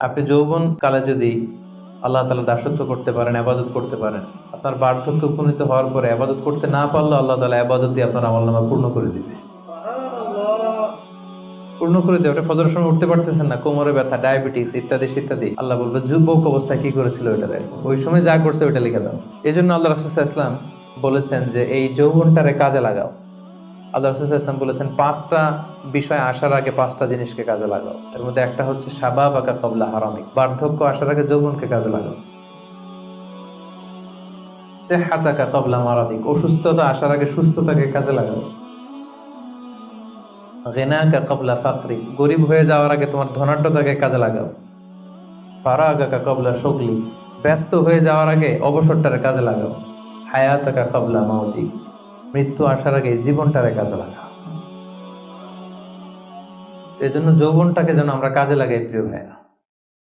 আপনি যৌবন কালে যদি আল্লাহ তাআলা দাসত্ব করতে পারেন, ইবাদত করতে পারেন, আপনার বার্ধক্য উপনীত হওয়ার পরে ইবাদত করতে না পারলেও আল্লাহ তাআলা ইবাদত দিয়ে আপনার আমলনামা পূর্ণ করে দিবে। পূর্ণ করে দেবে। আপনি ফজরের সময় উঠতে পারতেছেন না, কোমরে ব্যথা, ডায়াবেটিস ইত্যাদি ইত্যাদি, আল্লাহ বলবে যুবক অবস্থায় কি করেছিল ওটা দেখো, ওই সময় যা করছে ওইটা লিখে দাও। এই জন্য আল্লাহ রাসূল সাল্লাল্লাহু আলাইহি ওয়াসাল্লাম বলেছেন যে এই যৌবনটারে কাজে লাগাও। আল্লাহ রাসূল সাল্লাল্লাহু আলাইহি ওয়াসাল্লাম বলেছেন 5টা বিষয় আসার আগে 5টা জিনিসকে কাজে লাগাও। এর মধ্যে একটা হচ্ছে শাবাবাকা ক্বাবলা হারামিক, বার্ধক্য আসার আগে যৌবনকে কাজে লাগাও। সিহহাতাকা ক্বাবলা মারাদিক, অসুস্থতা আসার আগে সুস্থতাকে কাজে লাগাও। গিনাকা ক্বাবলা ফাকরিক, গরিব হয়ে যাওয়ার আগে তোমার ধনাঢ্যতাকে কাজে লাগাও। ফারাগাকা ক্বাবলা শুগলি, ব্যস্ত হয়ে যাওয়ার আগে অবসরটারে কাজে লাগাও। হায়াতাকা ক্বাবলা মাউতিক, মৃত্যু আসার আগে জীবনটারে কাজে লাগাও। এই জন্য যৌবনটাকে যেন আমরা কাজে লাগাই প্রিয় ভাইয়া।